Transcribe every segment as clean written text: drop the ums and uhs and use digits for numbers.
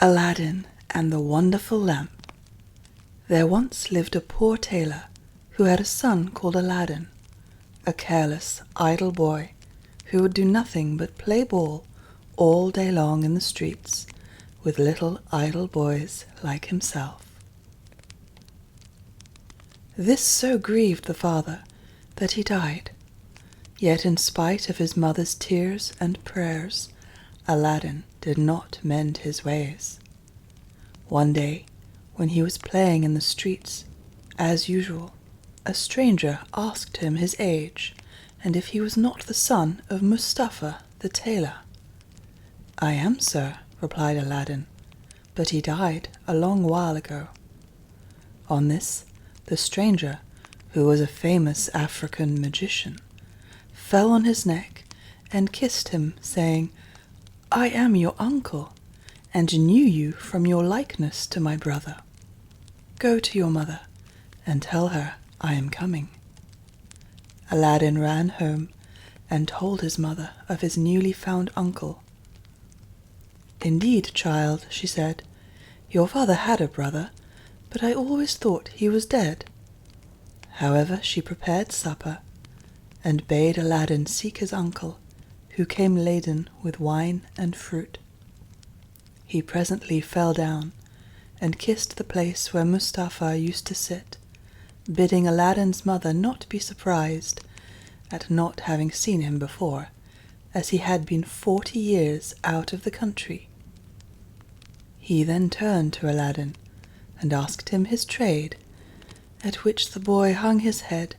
Aladdin and the Wonderful Lamp. There once lived a poor tailor who had a son called Aladdin, a careless, idle boy who would do nothing but play ball all day long in the streets with little idle boys like himself. This so grieved the father that he died. Yet in spite of his mother's tears and prayers, Aladdin did not mend his ways. One day, when he was playing in the streets, as usual, a stranger asked him his age and if he was not the son of Mustafa the tailor. "I am, sir," replied Aladdin, "but he died a long while ago." On this, the stranger, who was a famous African magician, fell on his neck and kissed him, saying, "I am your uncle, and knew you from your likeness to my brother. Go to your mother, and tell her I am coming." Aladdin ran home and told his mother of his newly found uncle. "Indeed, child," she said, "your father had a brother, but I always thought he was dead." However, she prepared supper, and bade Aladdin seek his uncle, who came laden with wine and fruit. He presently fell down and kissed the place where Mustafa used to sit, bidding Aladdin's mother not be surprised at not having seen him before, as he had been 40 years out of the country. He then turned to Aladdin and asked him his trade, at which the boy hung his head,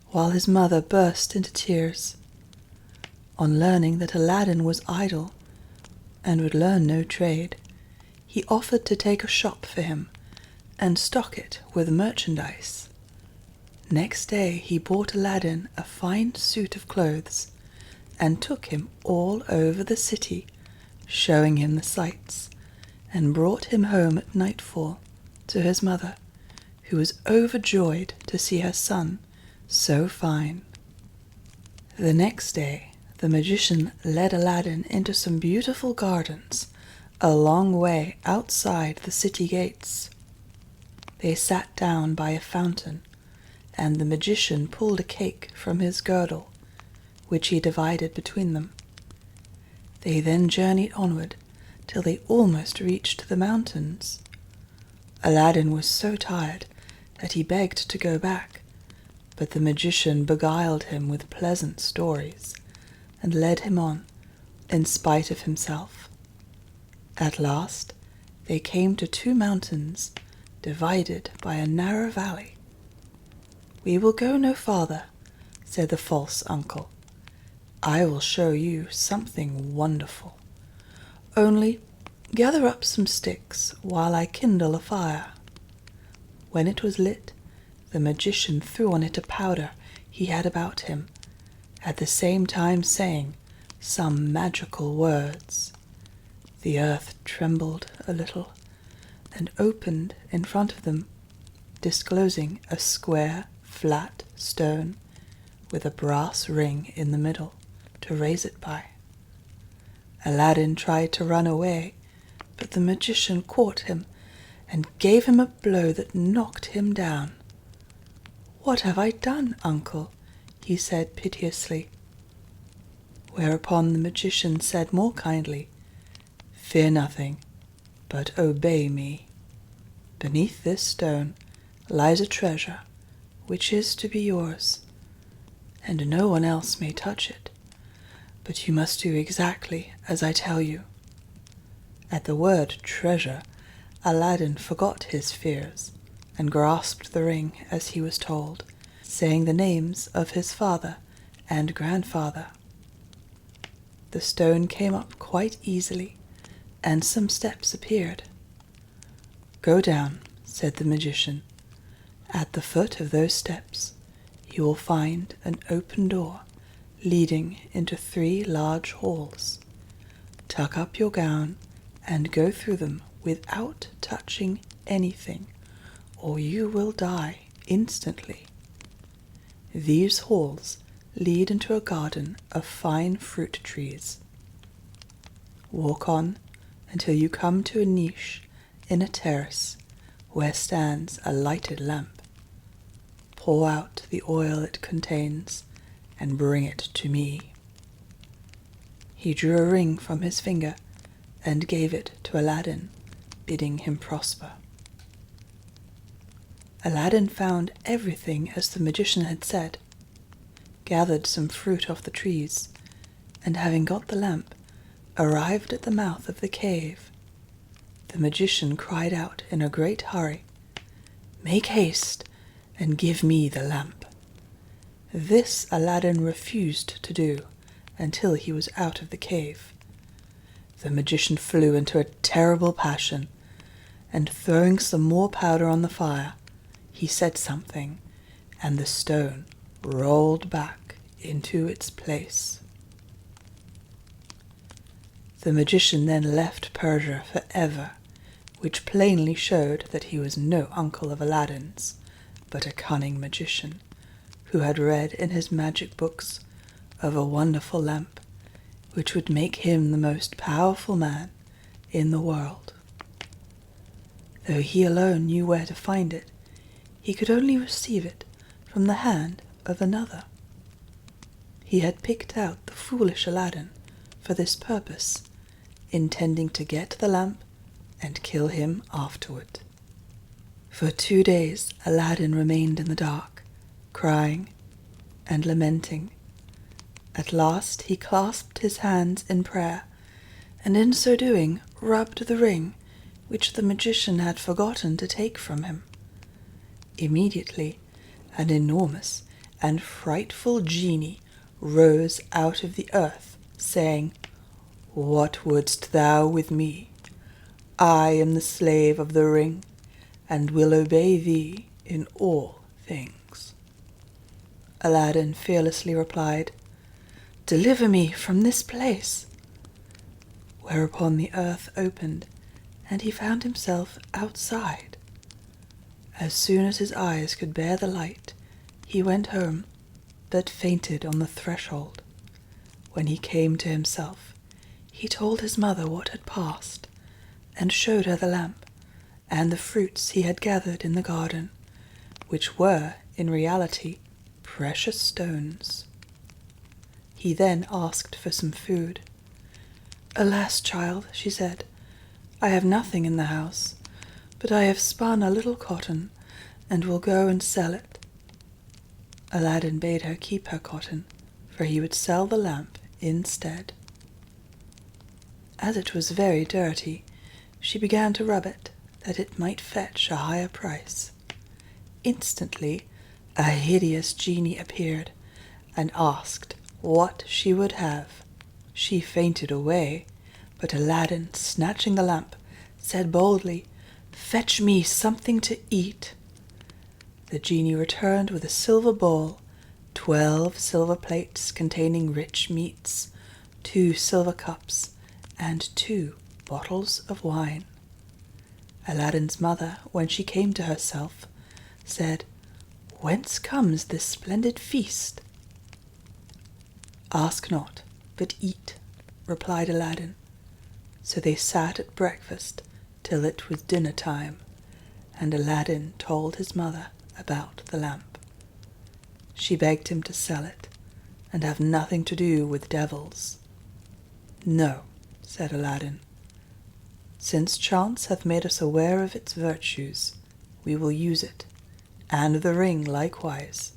while his mother burst into tears. On learning that Aladdin was idle and would learn no trade, he offered to take a shop for him and stock it with merchandise. Next day he bought Aladdin a fine suit of clothes and took him all over the city, showing him the sights, and brought him home at nightfall to his mother, who was overjoyed to see her son so fine. The next day the magician led Aladdin into some beautiful gardens a long way outside the city gates. They sat down by a fountain, and the magician pulled a cake from his girdle, which he divided between them. They then journeyed onward till they almost reached the mountains. Aladdin was so tired that he begged to go back, but the magician beguiled him with pleasant stories and led him on, in spite of himself. At last they came to 2 mountains divided by a narrow valley. "We will go no farther," said the false uncle. "I will show you something wonderful. Only gather up some sticks while I kindle a fire." When it was lit, the magician threw on it a powder he had about him, at the same time saying some magical words. The earth trembled a little and opened in front of them, disclosing a square, flat stone with a brass ring in the middle to raise it by. Aladdin tried to run away, but the magician caught him and gave him a blow that knocked him down. "What have I done, uncle?" he said piteously. Whereupon the magician said more kindly, "Fear nothing, but obey me. Beneath this stone lies a treasure which is to be yours, and no one else may touch it, but you must do exactly as I tell you." At the word treasure, Aladdin forgot his fears and grasped the ring as he was told, saying the names of his father and grandfather. The stone came up quite easily, and some steps appeared. "Go down," said the magician. "At the foot of those steps you will find an open door leading into 3 large halls. Tuck up your gown and go through them without touching anything, or you will die instantly. These halls lead into a garden of fine fruit trees. Walk on until you come to a niche in a terrace where stands a lighted lamp. Pour out the oil it contains and bring it to me." He drew a ring from his finger and gave it to Aladdin, bidding him prosper. Aladdin found everything as the magician had said, gathered some fruit off the trees, and having got the lamp, arrived at the mouth of the cave. The magician cried out in a great hurry, "Make haste and give me the lamp." This Aladdin refused to do until he was out of the cave. The magician flew into a terrible passion, and throwing some more powder on the fire, he said something, and the stone rolled back into its place. The magician then left Persia forever, which plainly showed that he was no uncle of Aladdin's, but a cunning magician, who had read in his magic books of a wonderful lamp, which would make him the most powerful man in the world. Though he alone knew where to find it, he could only receive it from the hand of another. He had picked out the foolish Aladdin for this purpose, intending to get the lamp and kill him afterward. For 2 days Aladdin remained in the dark, crying and lamenting. At last he clasped his hands in prayer, and in so doing rubbed the ring which the magician had forgotten to take from him. Immediately an enormous and frightful genie rose out of the earth, saying, "What wouldst thou with me? I am the slave of the ring, and will obey thee in all things." Aladdin fearlessly replied, "Deliver me from this place." Whereupon the earth opened, and he found himself outside. As soon as his eyes could bear the light, he went home, but fainted on the threshold. When he came to himself, he told his mother what had passed, and showed her the lamp, and the fruits he had gathered in the garden, which were, in reality, precious stones. He then asked for some food. "Alas, child," she said, "I have nothing in the house, but I have spun a little cotton, and will go and sell it." Aladdin bade her keep her cotton, for he would sell the lamp instead. As it was very dirty, she began to rub it, that it might fetch a higher price. Instantly a hideous genie appeared, and asked what she would have. She fainted away, but Aladdin, snatching the lamp, said boldly, "Fetch me something to eat." The genie returned with a silver bowl, 12 silver plates containing rich meats, 2 silver cups, and 2 bottles of wine. Aladdin's mother, when she came to herself, said, "Whence comes this splendid feast?" "Ask not, but eat," replied Aladdin. So they sat at breakfast till it was dinner time, and Aladdin told his mother about the lamp. She begged him to sell it, and have nothing to do with devils. "No," said Aladdin. "Since chance hath made us aware of its virtues, we will use it, and the ring likewise,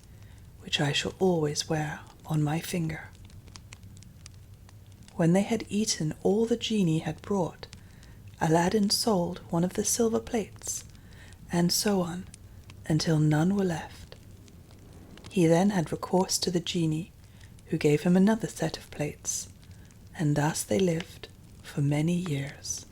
which I shall always wear on my finger." When they had eaten all the genie had brought, Aladdin sold one of the silver plates, and so on, until none were left. He then had recourse to the genie, who gave him another set of plates, and thus they lived for many years.